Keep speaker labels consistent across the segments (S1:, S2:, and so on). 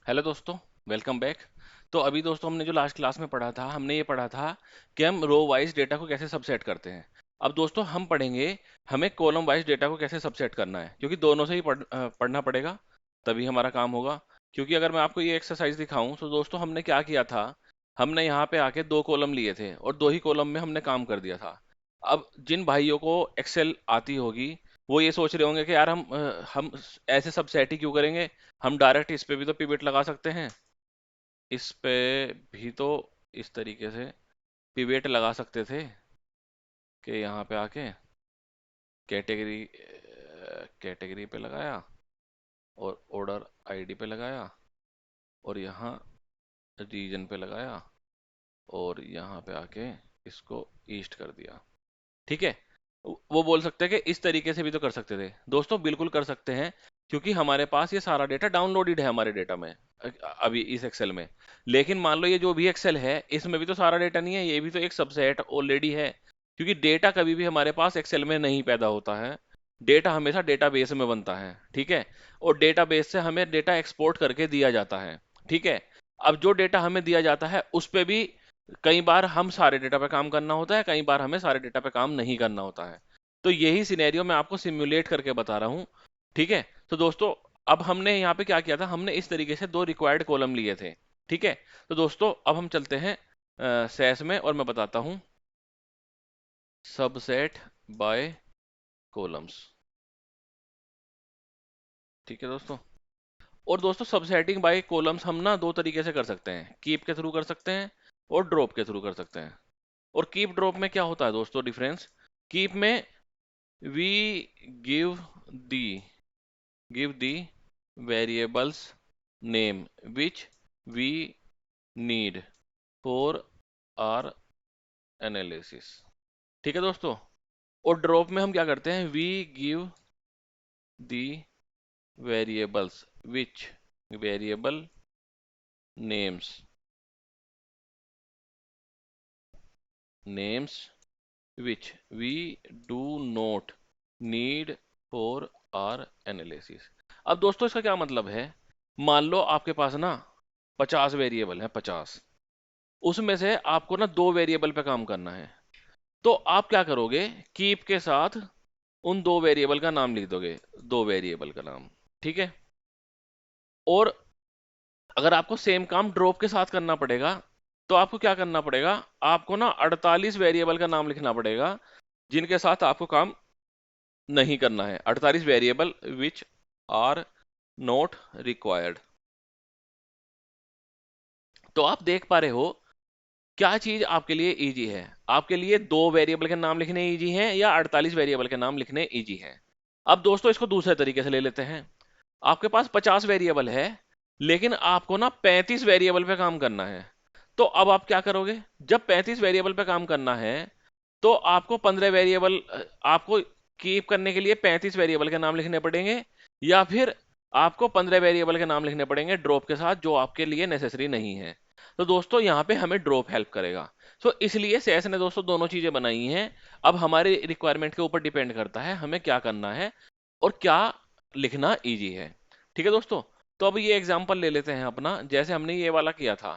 S1: Hello दोस्तों, welcome back. तो अभी दोस्तों हमने जो लास्ट क्लास में पढ़ा था, हमने ये पढ़ा था कि हम रो वाइज डेटा को कैसे सबसेट करते हैं। अब दोस्तों हम पढ़ेंगे हमें कॉलम वाइज डेटा को कैसे सबसेट करना है, क्योंकि दोनों से ही पढ़ना पड़ेगा, तभी हमारा काम होगा। क्योंकि अगर मैं आपको ये एक्सरसाइज दिखाऊं तो दोस्तों हमने क्या किया था, हमने यहाँ पे आके दो कॉलम लिए थे और दो ही कॉलम में हमने काम कर दिया था। अब जिन भाइयों को एक्सेल आती होगी वो ये सोच रहे होंगे कि यार हम ऐसे सबसेट ही क्यों करेंगे, हम डायरेक्ट इस पे भी तो पिवट लगा सकते हैं, इस पे भी तो इस तरीके से पिवट लगा सकते थे कि यहाँ पे आके कैटेगरी कैटेगरी पे लगाया और ऑर्डर आईडी पे लगाया और यहाँ रीजन पे लगाया और यहाँ पे आके इसको ईस्ट कर दिया। ठीक है, वो बोल सकते हैं कि इस तरीके से भी तो कर सकते थे। दोस्तों बिल्कुल कर सकते हैं, क्योंकि हमारे पास ये सारा डेटा डाउनलोडेड है हमारे डेटा में, अभी इस एक्सेल में। लेकिन मान लो ये जो भी एक्सेल है इसमें भी तो सारा डेटा नहीं है, ये भी तो एक सबसेट ऑलरेडी है। क्योंकि डेटा कभी भी हमारे पास एक्सेल में नहीं पैदा होता है, डेटा हमेशा डेटाबेस में बनता है। ठीक है, और डेटाबेस से हमें डेटा एक्सपोर्ट करके दिया जाता है। ठीक है, अब जो डेटा हमें दिया जाता है उस पे भी कई बार हम सारे डेटा पे काम करना होता है, कई बार हमें सारे डेटा पे काम नहीं करना होता है। तो यही सिनेरियो मैं आपको सिमुलेट करके बता रहा हूँ। ठीक है, तो दोस्तों अब हमने यहाँ पे क्या किया था, हमने इस तरीके से दो रिक्वायर्ड कॉलम लिए थे। ठीक है, तो दोस्तों अब हम चलते हैं सेस में और मैं बताता हूँ सबसेट बाय कॉलम्स। ठीक है दोस्तों, और दोस्तों सबसेटिंग बाय कॉलम्स हम ना दो तरीके से कर सकते हैं, कीप के थ्रू कर सकते हैं और ड्रॉप के थ्रू कर सकते हैं। और कीप ड्रॉप में क्या होता है दोस्तों डिफरेंस, कीप में we give the give the variables name which we need for our analysis। ठीक है दोस्तों, और ड्रॉप में हम क्या करते हैं, we give the variables which variable names which we do not need for our analysis। अब दोस्तों इसका क्या मतलब है, मान लो आपके पास ना 50 वेरिएबल है, 50, उसमें से आपको ना दो वेरिएबल पे काम करना है। तो आप क्या करोगे, कीप के साथ उन दो वेरिएबल का नाम लिख दोगे, दो वेरिएबल का नाम। ठीक है, और अगर आपको सेम काम ड्रॉप के साथ करना पड़ेगा तो आपको क्या करना पड़ेगा, आपको ना 48 वेरिएबल का नाम लिखना पड़ेगा जिनके साथ आपको काम नहीं करना है, 48 variable which are not required. तो आप देख पा रहे हो क्या चीज आपके लिए इजी है, आपके लिए दो वेरिएबल के नाम लिखने इजी हैं या 48 वेरिएबल के नाम लिखने इजी हैं। अब दोस्तों इसको दूसरे तरीके से ले लेते हैं, आपके पास 50 वेरिएबल है लेकिन आपको ना 35 वेरिएबल पे काम करना है। तो अब आप क्या करोगे, जब 35 वेरिएबल पे काम करना है तो आपको 15 वेरिएबल, आपको कीप करने के लिए 35 वेरिएबल के नाम लिखने पड़ेंगे, या फिर आपको 15 वेरिएबल के नाम लिखने पड़ेंगे ड्रॉप के साथ जो आपके लिए नेसेसरी नहीं है। तो दोस्तों यहाँ पे हमें ड्रॉप हेल्प करेगा। सो इसलिए सेस ने दोस्तों दोनों चीजें बनाई हैं। अब हमारे रिक्वायरमेंट के ऊपर डिपेंड करता है हमें क्या करना है और क्या लिखना इजी है। ठीक है दोस्तों, तो अब ये एग्जांपल ले लेते हैं अपना, जैसे हमने ये वाला किया था।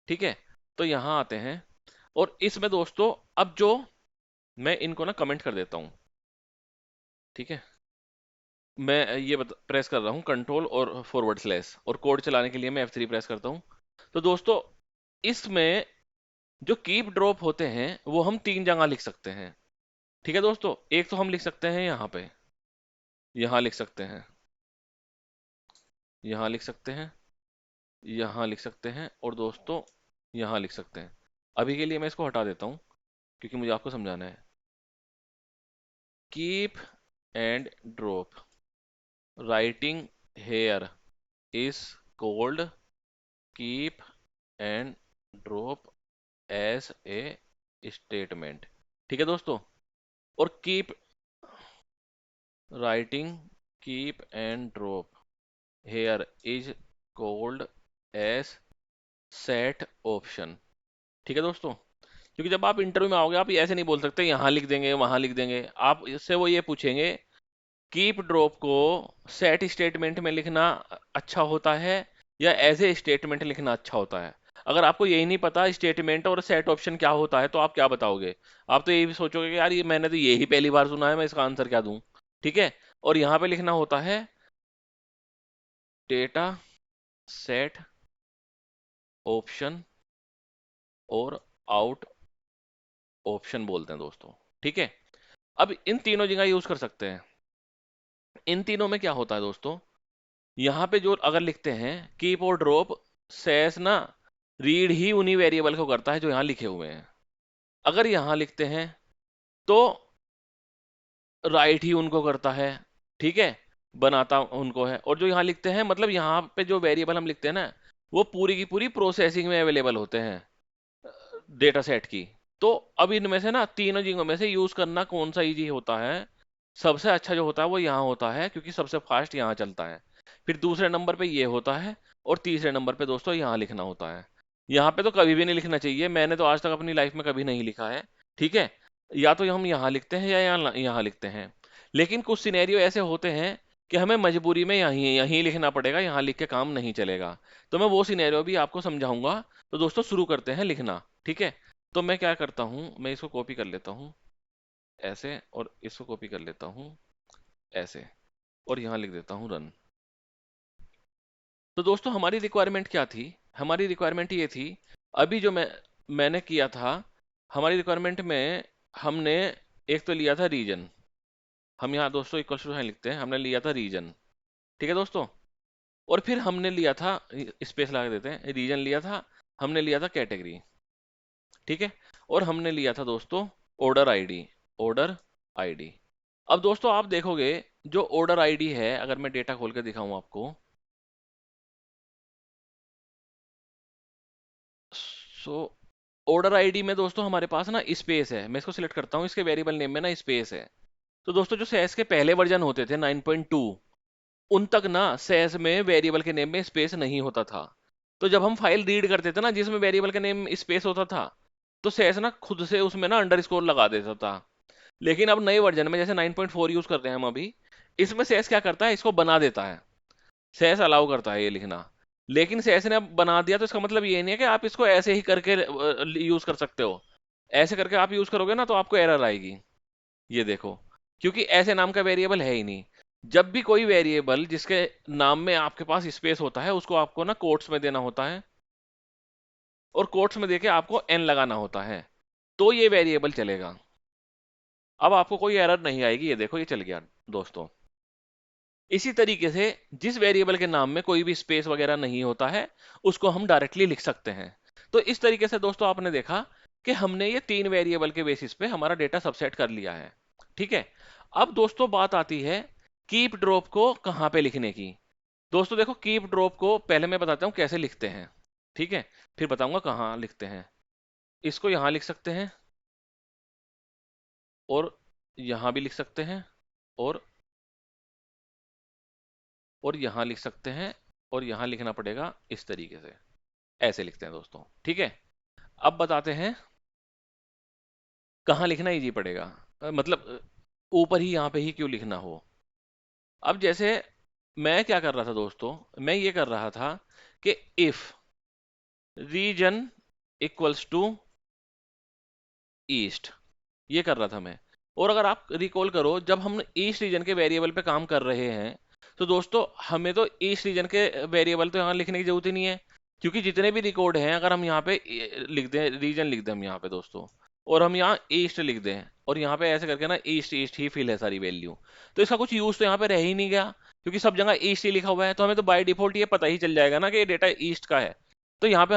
S1: ठीक है, तो यहाँ आते हैं और इसमें दोस्तों अब जो मैं इनको ना कमेंट कर देता हूँ। ठीक है, मैं ये प्रेस कर रहा हूँ कंट्रोल और फॉरवर्ड स्लैश, और कोड चलाने के लिए मैं F3 प्रेस करता हूँ। तो दोस्तों इसमें जो कीप ड्रॉप होते हैं वो हम तीन जगह लिख सकते हैं। ठीक है दोस्तों, एक तो हम लिख सकते हैं यहाँ पे, यहाँ लिख सकते हैं, यहाँ लिख सकते हैं, यहाँ लिख सकते हैं, और दोस्तों यहाँ लिख सकते हैं। अभी के लिए मैं इसको हटा देता हूँ क्योंकि मुझे आपको समझाना है। Keep and drop writing here is called keep and drop as a statement. ठीक है दोस्तों, और keep writing keep and drop here is called as set option. ठीक है दोस्तों, क्योंकि जब आप इंटरव्यू में आओगे आप ऐसे नहीं बोल सकते यहाँ लिख देंगे वहां लिख देंगे, आप इससे वो ये पूछेंगे कीप ड्रॉप को सेट स्टेटमेंट में लिखना अच्छा होता है या एज ए स्टेटमेंट लिखना अच्छा होता है? अगर आपको यही नहीं पता स्टेटमेंट और सेट ऑप्शन क्या होता है तो आप क्या बताओगे? आप तो यही भी सोचोगे कि यार ये मैंने तो यही पहली बार सुना है, मैं इसका आंसर क्या दूं? ठीक है। और यहाँ पे लिखना होता है डेटा सेट ऑप्शन और आउट ऑप्शन बोलते हैं दोस्तों। ठीक है। अब इन तीनों जगह यूज कर सकते हैं। इन तीनों में क्या होता है दोस्तों, यहाँ पे जो अगर लिखते हैं कीप और ड्रॉप, सेस ना रीड ही उन्हीं वेरिएबल को करता है जो यहाँ लिखे हुए हैं। अगर यहाँ लिखते हैं तो राइट ही उनको करता है। ठीक है, बनाता उनको है। और जो यहाँ लिखते हैं मतलब यहाँ पे जो वेरिएबल हम लिखते हैं ना, वो पूरी की पूरी प्रोसेसिंग में अवेलेबल होते हैं डेटा सेट की। तो अब इनमें से ना तीनों चीजों में से यूज करना कौन सा इजी होता है? सबसे अच्छा जो होता है वो यहाँ होता है, क्योंकि सबसे फास्ट यहाँ चलता है। फिर दूसरे नंबर पे ये होता है। और तीसरे नंबर पे दोस्तों यहाँ लिखना होता है। यहाँ पे तो कभी भी नहीं लिखना चाहिए, मैंने तो आज तक अपनी लाइफ में कभी नहीं लिखा है। ठीक है। या तो हम यहाँ लिखते हैं या यहाँ लिखते हैं। लेकिन कुछ सिनेरियो ऐसे होते हैं कि हमें मजबूरी में यहीं यहीं लिखना पड़ेगा, यहाँ लिख के काम नहीं चलेगा। तो मैं वो सिनेरियो भी आपको समझाऊंगा। तो दोस्तों शुरू करते हैं लिखना। ठीक है। तो मैं क्या करता हूँ, मैं इसको कॉपी कर लेता हूँ ऐसे, और इसको कॉपी कर लेता हूँ ऐसे, और यहाँ लिख देता हूँ रन। तो दोस्तों हमारी रिक्वायरमेंट क्या थी? हमारी रिक्वायरमेंट ये थी, अभी जो मैंने किया था, हमारी रिक्वायरमेंट में हमने एक तो लिया था रीजन। हम यहाँ दोस्तों इक्वल टू साइन लिखते हैं, हमने लिया था रीजन। ठीक है दोस्तों। और फिर हमने लिया था, स्पेस लगा देते हैं, रीजन लिया था, हमने लिया था कैटेगरी। ठीक है। और हमने लिया था दोस्तों ऑर्डर आईडी। Order ID. अब दोस्तों आप देखोगे, जो ऑर्डर आईडी है, अगर मैं डेटा खोल के दिखाऊं आपको, सो ऑर्डर आईडी में दोस्तों हमारे पास ना स्पेस है। मैं इसको सिलेक्ट करता हूँ, इसके वेरिएबल नेम में ना स्पेस है। तो दोस्तों जो सेस के पहले वर्जन होते थे 9.2, उन तक ना सेस में वेरिएबल के नेम में स्पेस नहीं होता था। तो जब हम फाइल रीड करते थे ना जिसमें वेरिएबल के नेम स्पेस होता था, तो सेस ना खुद से उसमें ना अंडरस्कोर लगा देता था। लेकिन अब नए वर्जन में जैसे 9.4 यूज कर रहे हैं हम अभी, इसमें सेस क्या करता है, इसको बना देता है। सेस अलाउ करता है ये लिखना। लेकिन सेस ने अब बना दिया तो इसका मतलब ये नहीं है कि आप इसको ऐसे ही करके यूज कर सकते हो। ऐसे करके आप यूज करोगे ना तो आपको एरर आएगी। ये देखो, क्योंकि ऐसे नाम का वेरिएबल है ही नहीं। जब भी कोई वेरिएबल जिसके नाम में आपके पास स्पेस होता है उसको आपको ना कोट्स में देना होता है, और कोट्स में देके आपको एन लगाना होता है, तो ये वेरिएबल चलेगा। अब आपको कोई एरर नहीं आएगी। ये देखो ये चल गया दोस्तों। इसी तरीके से जिस वेरिएबल के नाम में कोई भी स्पेस वगैरह नहीं होता है, उसको हम डायरेक्टली लिख सकते हैं। तो इस तरीके से दोस्तों आपने देखा कि हमने ये तीन वेरिएबल के बेसिस पे हमारा डेटा सबसेट कर लिया है। ठीक है। अब दोस्तों बात आती है कीप ड्रॉप को कहाँ पे लिखने की। दोस्तों देखो, कीप ड्रॉप को पहले मैं बताता हूँ कैसे लिखते हैं। ठीक है। फिर बताऊंगा कहाँ लिखते हैं। इसको यहां लिख सकते हैं, और यहां भी लिख सकते हैं, और यहां लिख सकते हैं, और यहां लिखना पड़ेगा इस तरीके से। ऐसे लिखते हैं दोस्तों। ठीक है। अब बताते हैं कहाँ लिखना इजी पड़ेगा, मतलब ऊपर ही यहाँ पे ही क्यों लिखना हो। अब जैसे मैं क्या कर रहा था दोस्तों, मैं ये कर रहा था कि if region equals to east, ये कर रहा था मैं। और अगर आप रिकॉल करो, जब हम ईस्ट रीजन के वेरिएबल पे काम कर रहे हैं, तो दोस्तों हमें तो ईस्ट रीजन के वेरिएबल तो यहाँ लिखने की जरूरत ही नहीं है, क्योंकि जितने भी रिकॉर्ड हैं अगर हम यहाँ पे लिख दें, रीजन लिख दें हम यहाँ पे दोस्तों, और हम यहाँ ईस्ट लिख दें, और यहाँ पे ऐसे करके ना ईस्ट ईस्ट ही फिल है सारी वैल्यू, तो इसका कुछ यूज तो यहाँ पे रह ही नहीं गया, क्योंकि सब जगह ईस्ट ही लिखा हुआ है। तो हमें तो बाय डिफॉल्ट ये पता ही चल जाएगा ना कि ये डेटा ईस्ट का है। तो यहाँ पे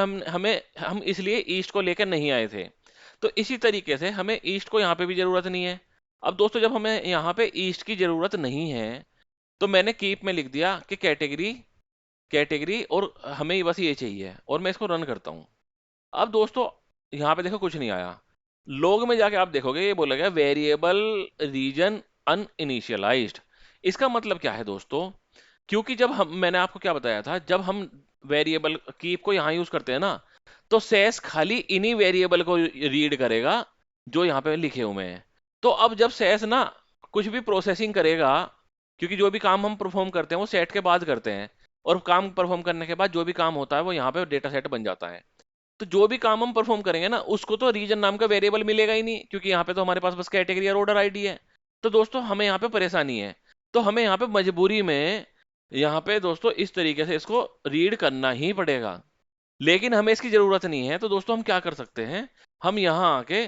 S1: हम इसलिए ईस्ट को लेकर नहीं आए थे। तो इसी तरीके से हमें ईस्ट को यहाँ पे भी जरूरत नहीं है। अब दोस्तों जब हमें यहाँ पे ईस्ट की जरूरत नहीं है, तो मैंने कीप में लिख दिया कि कैटेगरी, कैटेगरी, और हमें बस ये चाहिए, और मैं इसको रन करता हूँ। अब दोस्तों यहाँ पे देखो कुछ नहीं आया। लॉग में जाके आप देखोगे ये बोला गया वेरिएबल रीजन अनइनिशियलाइज्ड। इसका मतलब क्या है दोस्तों, क्योंकि जब हम, मैंने आपको क्या बताया था, जब हम वेरिएबल कीप को यहाँ यूज करते हैं ना, तो सेस खाली इन्हीं वेरिएबल को रीड करेगा जो यहाँ पे लिखे हुए हैं। तो अब जब सेस ना कुछ भी प्रोसेसिंग करेगा, क्योंकि जो भी काम हम परफॉर्म करते हैं वो सेट के बाद करते हैं, और काम परफॉर्म करने के बाद जो भी काम होता है वो यहाँ पे डेटा सेट बन जाता है। तो जो भी काम हम परफॉर्म करेंगे ना, उसको तो रीजन नाम का वेरिएबल मिलेगा ही नहीं, क्योंकि यहाँ पे तो हमारे पास बस कैटेगरी और ऑर्डर आईडी है। तो दोस्तों हमें यहाँ पे परेशानी है, तो हमें यहाँ पे मजबूरी में यहाँ पे दोस्तों इस तरीके से इसको रीड करना ही पड़ेगा। लेकिन हमें इसकी जरूरत नहीं है, तो दोस्तों हम क्या कर सकते हैं, हम यहाँ आके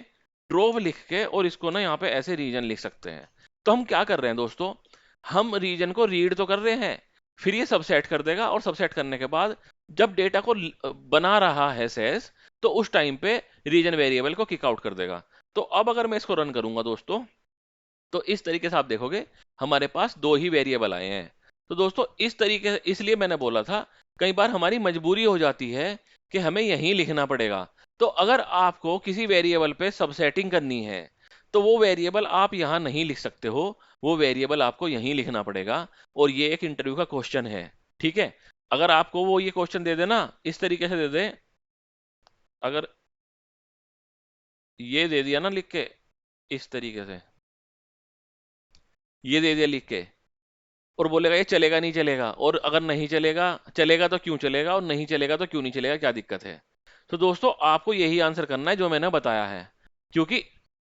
S1: ड्रॉप लिख के और इसको ना यहाँ पे ऐसे रीजन लिख सकते हैं। तो हम क्या कर रहे हैं दोस्तों, हम रीजन को रीड तो कर रहे हैं, फिर ये सबसेट कर देगा, और सबसेट करने के बाद जब डेटा को बना रहा है सेस, तो उस टाइम पे रीजन वेरिएबल को किक आउट कर देगा। तो अब अगर मैं इसको रन करूंगा दोस्तों, तो इस तरीके से आप देखोगे हमारे पास दो ही वेरिएबल आए हैं। तो दोस्तों इस तरीके से, इसलिए मैंने बोला था कई बार हमारी मजबूरी हो जाती है कि हमें यहीं लिखना पड़ेगा। तो अगर आपको किसी वेरिएबल पे सबसेटिंग करनी है, तो वो वेरिएबल आप यहां नहीं लिख सकते हो, वो वेरिएबल आपको यहीं लिखना पड़ेगा। और ये एक इंटरव्यू का क्वेश्चन है, ठीक है। अगर आपको वो ये क्वेश्चन दे देना, इस तरीके से दे दे, अगर ये दे दिया ना लिख के, इस तरीके से ये दे दिया लिख के, और बोलेगा ये चलेगा नहीं चलेगा, और अगर नहीं चलेगा, चलेगा तो क्यों चलेगा, और नहीं चलेगा तो क्यों नहीं चलेगा, क्या दिक्कत है। तो दोस्तों आपको यही आंसर करना है जो मैंने बताया है, क्योंकि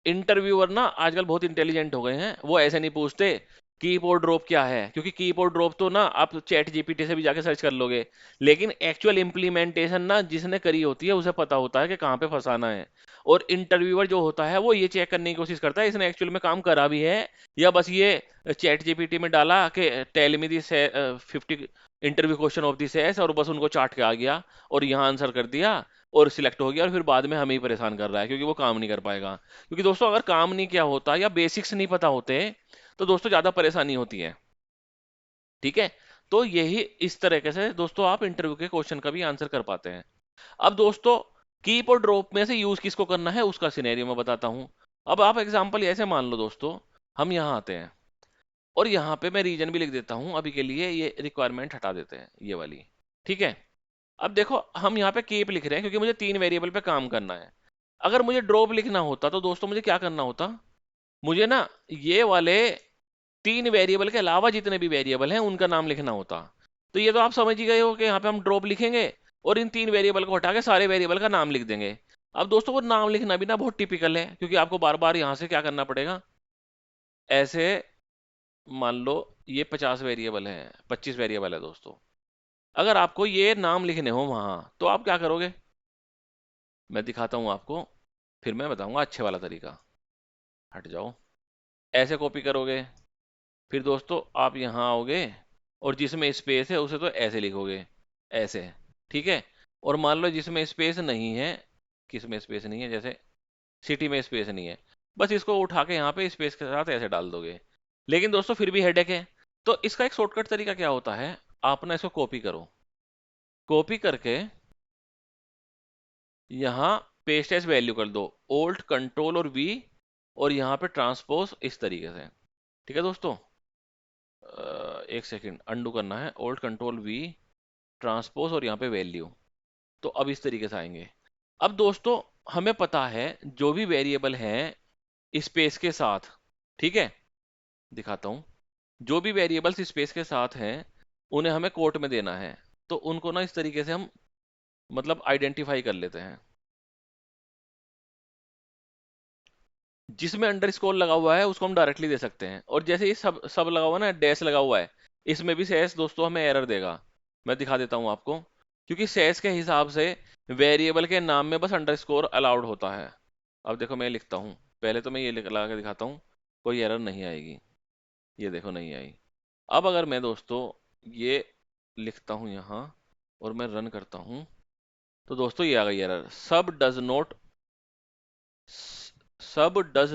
S1: इंटरव्यूअर ना आजकल बहुत इंटेलिजेंट हो गए हैं, वो ऐसे नहीं पूछते कीबोर्ड ड्रॉप क्या है, क्योंकि कीबोर्ड ड्रॉप तो ना आप चैट जीपीटी से भी जाके सर्च कर लोगे, लेकिन एक्चुअल इंप्लीमेंटेशन ना जिसने करी होती है उसे पता होता है कि कहाँ पे फंसाना है। और इंटरव्यूअर जो होता है वो ये चेक करने की कोशिश करता है इसने एक्चुअल में काम करा भी है, या बस ये चैट जीपीटी में डाला कि tell me the 50 interview question of this S, और बस उनको चाट के आ गया और यहाँ आंसर कर दिया और सिलेक्ट हो गया, और फिर बाद में हमें ही परेशान कर रहा है क्योंकि वो काम नहीं कर पाएगा। क्योंकि दोस्तों अगर काम नहीं किया होता या बेसिक्स नहीं पता होते, तो दोस्तों ज्यादा परेशानी होती है, ठीक है। तो यही इस तरीके से दोस्तों आप इंटरव्यू के क्वेश्चन का भी आंसर कर पाते हैं। अब दोस्तों कीप और ड्रॉप में से यूज किसको करना है उसका सिनेरियो मैं बताता हूं। अब आप एग्जांपल ऐसे मान लो दोस्तों, हम यहां आते हैं और यहाँ पे मैं रीजन भी लिख देता हूँ, अभी के लिए ये रिक्वायरमेंट हटा देते हैं ये वाली, ठीक है। अब देखो हम यहाँ पे कीप लिख रहे हैं क्योंकि मुझे 3 वेरिएबल पे काम करना है। अगर मुझे ड्रॉप लिखना होता तो दोस्तों मुझे क्या करना होता, मुझे ना ये वाले 3 वेरिएबल के अलावा जितने भी वेरिएबल हैं उनका नाम लिखना होता। तो ये तो आप समझ ही गए हो कि यहाँ पे हम ड्रॉप लिखेंगे और इन 3 वेरिएबल को हटा के सारे वेरिएबल का नाम लिख देंगे। अब दोस्तों वो नाम लिखना भी ना बहुत टिपिकल है, क्योंकि आपको बार बार यहाँ से क्या करना पड़ेगा, ऐसे मान लो ये 50 वेरिएबल है, 25 वेरिएबल है दोस्तों। अगर आपको ये नाम लिखने हो वहां, तो आप क्या करोगे, मैं दिखाता हूं आपको, फिर मैं बताऊंगा अच्छे वाला तरीका। हट जाओ, ऐसे कॉपी करोगे, फिर दोस्तों आप यहाँ आओगे और जिसमें स्पेस है उसे तो ऐसे लिखोगे, ऐसे, ठीक है। और मान लो जिसमें स्पेस नहीं है, किसमें स्पेस नहीं है, जैसे सिटी में स्पेस नहीं है, बस इसको उठा के यहाँ पे स्पेस के साथ ऐसे डाल दोगे। लेकिन दोस्तों फिर भी हेडेक है, तो इसका एक शॉर्टकट तरीका क्या होता है, आप ना इसको कॉपी करो, कॉपी करके यहाँ पेस्ट एज वैल्यू कर दो, ओल्ट कंट्रोल और वी, और यहाँ पे ट्रांसपोज इस तरीके से, ठीक है दोस्तों। एक सेकंड अंडू करना है, ओल्ट कंट्रोल वी, ट्रांसपोज और यहाँ पे वैल्यू। तो अब इस तरीके से आएंगे। अब दोस्तों हमें पता है जो भी वेरिएबल हैं स्पेस के साथ, ठीक है, दिखाता हूं, जो भी वेरिएबल्स स्पेस के साथ हैं उन्हें हमें कोट में देना है। तो उनको ना इस तरीके से हम मतलब आइडेंटिफाई कर लेते हैं। जिसमें अंडरस्कोर लगा हुआ है उसको हम डायरेक्टली दे सकते हैं, और जैसे ये सब सब लगा हुआ है ना, डैश लगा हुआ है, इसमें भी सेस दोस्तों हमें एरर देगा। मैं दिखा देता हूं आपको, क्योंकि सेस के हिसाब से वेरिएबल के नाम में बस अंडरस्कोर अलाउड होता है। अब देखो मैं लिखता हूँ, पहले तो मैं ये लगा के दिखाता हूँ, कोई एरर नहीं आएगी, ये देखो नहीं आई। अब अगर मैं दोस्तों ये लिखता हूँ यहाँ और मैं रन करता हूँ, तो दोस्तों ये आ गई एरर, सब does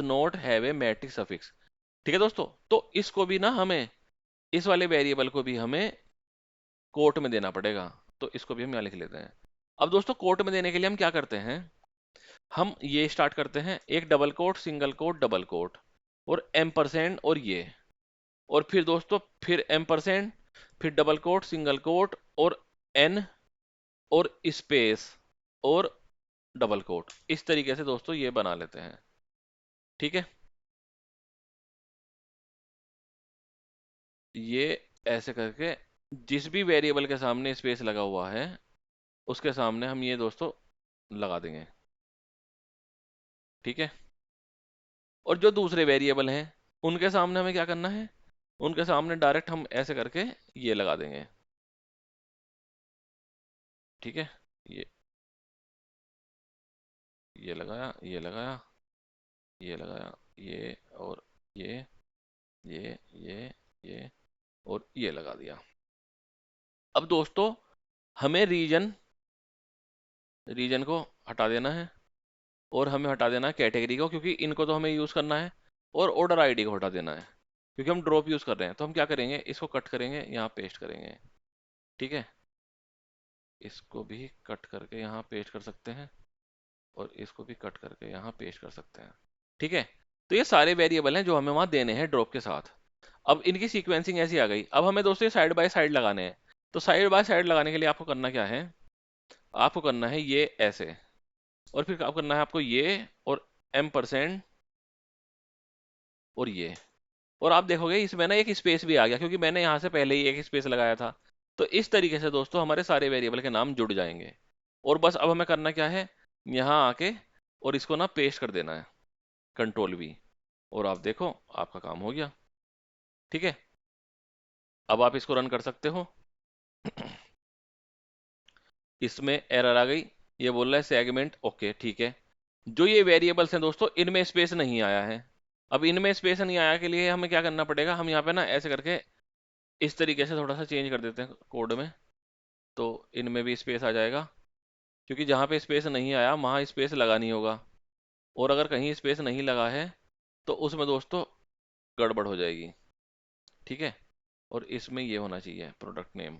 S1: not have a metric suffix, ठीक है दोस्तों। तो इसको भी ना हमें, इस वाले वेरिएबल को भी हमें कोट में देना पड़ेगा। तो इसको भी हम यहाँ लिख लेते हैं। अब दोस्तों कोट में देने के लिए हम क्या करते हैं, हम ये स्टार्ट करते हैं, एक double quote, single quote, double quote, और एम्परसेंड, और ये, और फिर दोस्तों फिर एम्परसेंड, फिर डबल कोट, सिंगल कोट, और एन, और स्पेस, और डबल कोट, इस तरीके से दोस्तों ये बना लेते हैं, ठीक है। ये ऐसे करके जिस भी वेरिएबल के सामने स्पेस लगा हुआ है उसके सामने हम ये दोस्तों लगा देंगे। ठीक है। और जो दूसरे वेरिएबल हैं उनके सामने हमें क्या करना है, उनके सामने डायरेक्ट हम ऐसे करके ये लगा देंगे। ठीक है। ये ये लगाया, ये लगाया, ये लगाया, ये और ये ये और ये लगा दिया। अब दोस्तों हमें रीजन रीजन को हटा देना है, और हमें हटा देना है कैटेगरी को, क्योंकि इनको तो हमें यूज़ करना है। और ऑर्डर आईडी को हटा देना है, क्योंकि हम ड्रॉप यूज़ कर रहे हैं। तो हम क्या करेंगे, इसको कट करेंगे, यहाँ पेस्ट करेंगे। ठीक है। इसको भी कट करके यहाँ पेस्ट कर सकते हैं, और इसको भी कट करके यहाँ पेस्ट कर सकते हैं। ठीक है। तो ये सारे वेरिएबल हैं जो हमें वहाँ देने हैं ड्रॉप के साथ। अब इनकी सीक्वेंसिंग ऐसी आ गई। अब हमें दोस्तों ये साइड बाय साइड लगाने हैं। तो साइड बाय साइड लगाने के लिए आपको करना क्या है, आपको करना है ये ऐसे, और फिर आप करना है आपको ये, और M% और ये। और आप देखोगे इसमें ना एक स्पेस भी आ गया, क्योंकि मैंने यहाँ से पहले ही एक स्पेस लगाया था। तो इस तरीके से दोस्तों हमारे सारे वेरिएबल के नाम जुड़ जाएंगे। और बस अब हमें करना क्या है, यहाँ आके और इसको ना पेस्ट कर देना है, Ctrl V। और आप देखो आपका काम हो गया। ठीक है। अब आप इसको रन कर सकते हो। इसमें एरर आ गई, ये बोल रहा है सेगमेंट ओके। ठीक है। जो ये वेरिएबल्स हैं दोस्तों इनमें स्पेस नहीं आया है। अब इनमें स्पेस नहीं आया के लिए हमें क्या करना पड़ेगा, हम यहाँ पे ना ऐसे करके इस तरीके से थोड़ा सा चेंज कर देते हैं कोड में, तो इनमें भी स्पेस आ जाएगा। क्योंकि जहाँ पे स्पेस नहीं आया वहाँ स्पेस लगानी होगा, और अगर कहीं स्पेस नहीं लगा है तो उसमें दोस्तों गड़बड़ हो जाएगी। ठीक है। और इसमें ये होना चाहिए प्रोडक्ट नेम।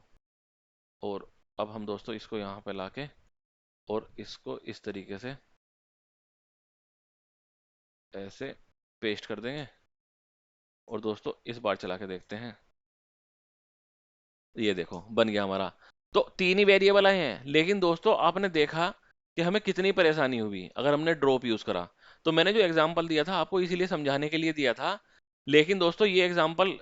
S1: और अब हम दोस्तों इसको यहाँ पे लाके और इसको इस तरीके से ऐसे पेस्ट कर देंगे। और दोस्तों इस बार चला के देखते हैं, ये देखो बन गया हमारा। तो तीन ही वेरिएबल आए हैं, लेकिन दोस्तों आपने देखा कि हमें कितनी परेशानी हुई अगर हमने ड्रॉप यूज करा। तो मैंने जो एग्जांपल दिया था आपको इसीलिए समझाने के लिए दिया था। लेकिन दोस्तों ये एग्जांपल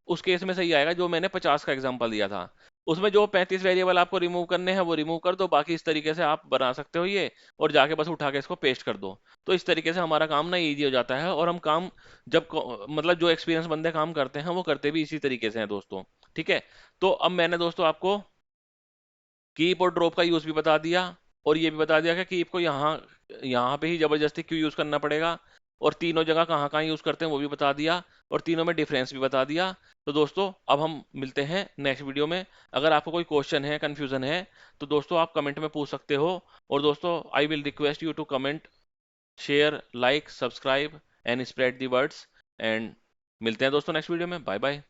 S1: उस केस में सही आएगा जो मैंने 50 का एग्जांपल दिया था। उसमें जो 35 वेरिएबल आपको रिमूव करने हैं वो रिमूव कर दो, बाकी इस तरीके से आप बना सकते हो ये। और जाके बस उठा के इसको पेस्ट कर दो। तो इस तरीके से हमारा काम ना इजी हो जाता है, और हम काम जब मतलब जो एक्सपीरियंस बंदे काम करते हैं वो करते भी इसी तरीके से हैं दोस्तों। ठीक है। तो अब मैंने दोस्तों आपको कीप और ड्रॉप का यूज भी बता दिया, और ये भी बता दिया कि कीप को यहाँ यहाँ पे ही जबरदस्ती क्यों यूज करना पड़ेगा, और तीनों जगह कहाँ कहाँ यूज करते हैं वो भी बता दिया, और तीनों में डिफरेंस भी बता दिया। तो दोस्तों अब हम मिलते हैं नेक्स्ट वीडियो में। अगर आपको कोई क्वेश्चन है, कंफ्यूजन है, तो दोस्तों आप कमेंट में पूछ सकते हो। और दोस्तों I will request you to comment, share, like, subscribe and spread the words. And मिलते हैं दोस्तों नेक्स्ट वीडियो में। Bye bye.